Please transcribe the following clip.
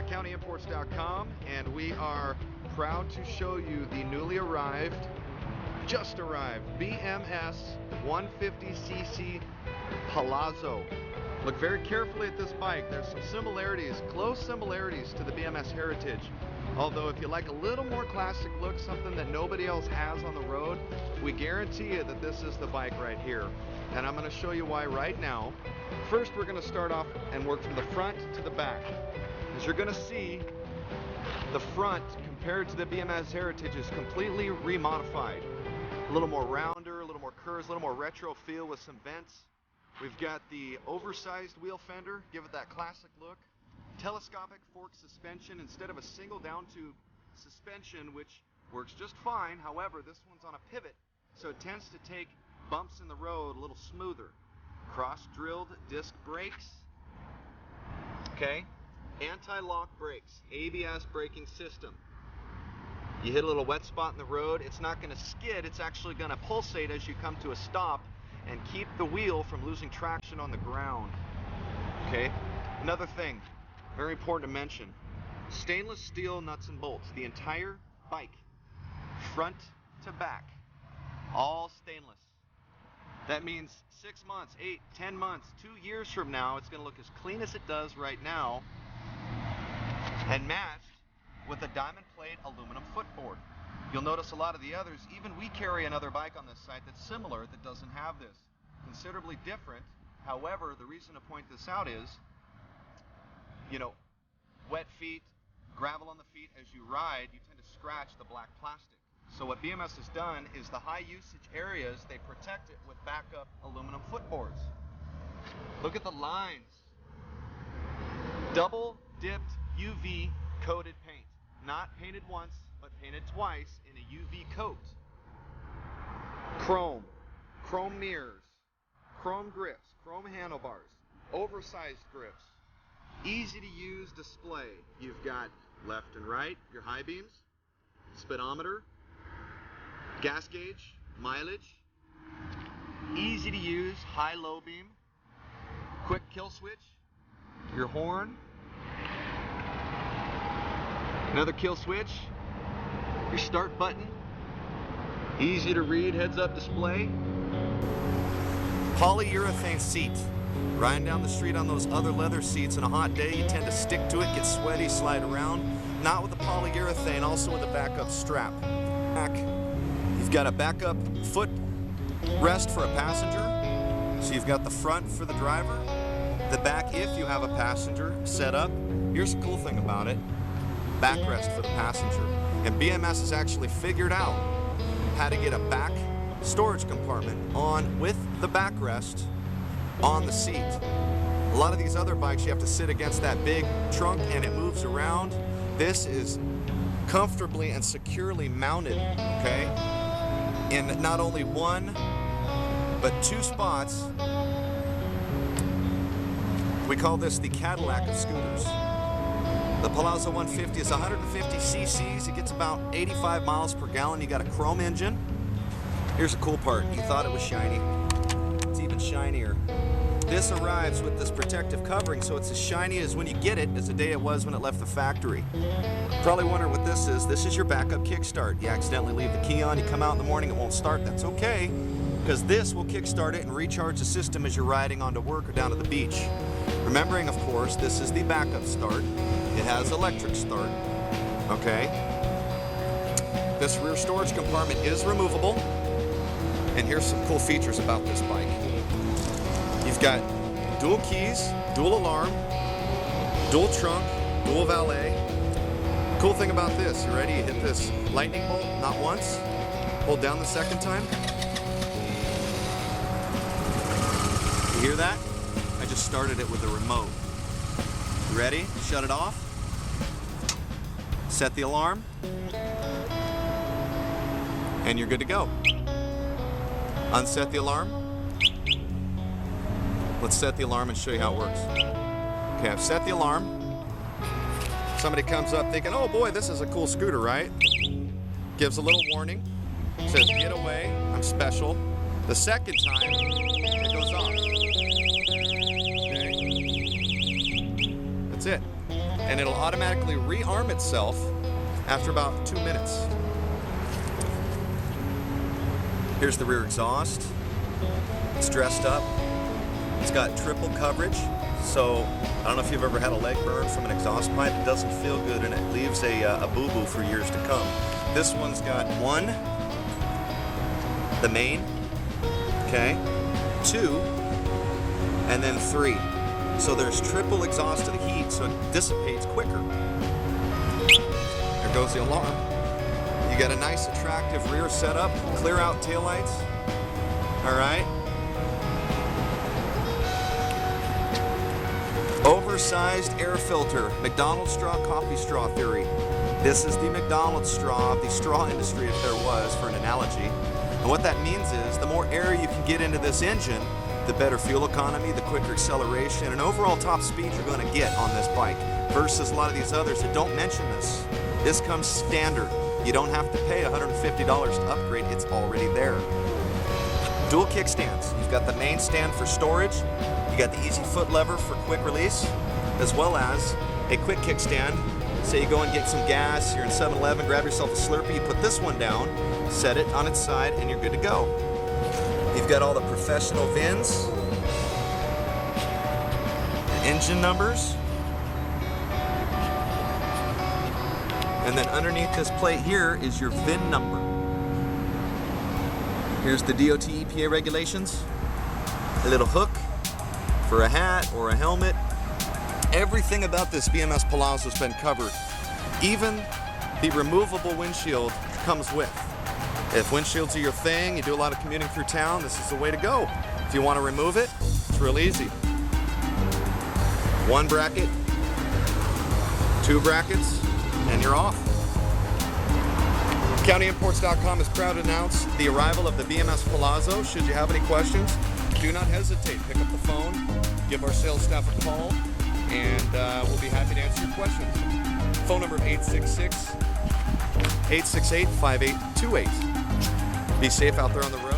CountyImports.com, and we are proud to show you the newly arrived, just arrived, BMS 150cc Palazzo. Look very carefully at this bike. There's some similarities, close similarities to the BMS Heritage. Although if you like a little more classic look, something that nobody else has on the road, we guarantee you that this is the bike right here. And I'm going to show you why right now. First, we're going to start off and work from the front to the back. As you're going to see, the front compared to the BMS Heritage is completely remodified. A little more rounder, a little more curves, a little more retro feel with some vents. We've got the oversized wheel fender, give it that classic look. Telescopic fork suspension instead of a single down tube suspension, which works just fine. However, this one's on a pivot, so it tends to take bumps in the road a little smoother. Cross-drilled disc brakes. Okay. Anti-lock brakes, ABS braking system. You hit a little wet spot in the road, it's not going to skid, it's actually going to pulsate as you come to a stop and keep the wheel from losing traction on the ground. Okay. Another thing, very important to mention, stainless steel nuts and bolts. The entire bike, front to back, all stainless. That means 6 months, 8, 10 months, 2 years from now, it's going to look as clean as it does right now, and matched with a diamond plate aluminum footboard. You'll notice a lot of the others, even we carry another bike on this site that's similar that doesn't have this. Considerably different. However, the reason to point this out is, you know, wet feet, gravel on the feet as you ride, you tend to scratch the black plastic. So what BMS has done is the high usage areas, they protect it with backup aluminum footboards. Look at the lines. Double dipped UV coated paint. Not painted once, but painted twice in a UV coat. Chrome. Chrome mirrors. Chrome grips. Chrome handlebars. Oversized grips. Easy to use display. You've got left and right, your high beams, speedometer, gas gauge, mileage, easy to use high-low beam, quick kill switch, your horn, another kill switch, your start button, easy to read heads-up display, polyurethane seat. Riding down the street on those other leather seats on a hot day, you tend to stick to it, get sweaty, slide around. Not with the polyurethane, also with a backup strap. Back, you've got a backup foot rest for a passenger. So you've got the front for the driver, the back if you have a passenger set up. Here's the cool thing about it, backrest for the passenger. And BMS has actually figured out how to get a back storage compartment on with the backrest on the seat. A lot of these other bikes you have to sit against that big trunk and it moves around. This is comfortably and securely mounted, okay, in not only one but 2 spots. We call this the Cadillac of scooters. The Palazzo 150 is 150 cc's. It gets about 85 miles per gallon. You got a chrome engine. Here's the cool part. You thought it was shiny. It's even shinier. This arrives with this protective covering, so it's as shiny as when you get it as the day it was when it left the factory. Probably wondering what this is. This is your backup kickstart. You accidentally leave the key on, you come out in the morning, it won't start. That's okay, because this will kickstart it and recharge the system as you're riding onto work or down to the beach. Remembering, of course, this is the backup start. It has electric start, okay? This rear storage compartment is removable. And here's some cool features about this bike. You've got dual keys, dual alarm, dual trunk, dual valet. Cool thing about this, you ready? You hit this lightning bolt, not once. Hold down the second time. You hear that? I just started it with a remote. You ready? Shut it off. Set the alarm. And you're good to go. Unset the alarm. Let's set the alarm and show you how it works. Okay, I've set the alarm. Somebody comes up thinking, oh boy, this is a cool scooter, right? Gives a little warning. Says, get away, I'm special. The second time, it goes off. Okay? That's it. and it'll automatically rearm itself after about 2 minutes. Here's the rear exhaust. It's dressed up. It's got triple coverage, so I don't know if you've ever had a leg burn from an exhaust pipe. It doesn't feel good, and it leaves a boo-boo for years to come. This one's got 1, the main, okay, 2, and then 3. So there's triple exhaust to the heat, so it dissipates quicker. There goes the alarm. You got a nice attractive rear setup, clear out taillights. All right. Oversized air filter, McDonald's straw, coffee straw theory. This is the McDonald's straw of the straw industry, if there was, for an analogy. And what that means is the more air you can get into this engine, the better fuel economy, the quicker acceleration, and overall top speed you're going to get on this bike, versus a lot of these others that don't mention this. This comes standard. You don't have to pay $150 to upgrade, it's already there. Dual kickstands. You've got the main stand for storage, you got the easy foot lever for quick release, as well as a quick kickstand. Say you go and get some gas, you're in 7-Eleven, grab yourself a Slurpee, you put this one down, set it on its side, and you're good to go. You've got all the professional VINs, engine numbers, and then underneath this plate here is your VIN number. Here's the DOT EPA regulations, a little hook for a hat or a helmet. Everything about this BMS Palazzo has been covered. Even the removable windshield comes with. If windshields are your thing, you do a lot of commuting through town, this is the way to go. If you want to remove it, it's real easy. 1 bracket, 2 brackets, and you're off. CountyImports.com is proud to announce the arrival of the BMS Palazzo. Should you have any questions, do not hesitate. Pick up the phone, give our sales staff a call, and we'll be happy to answer your questions. Phone number 866-868-5828. Be safe out there on the road.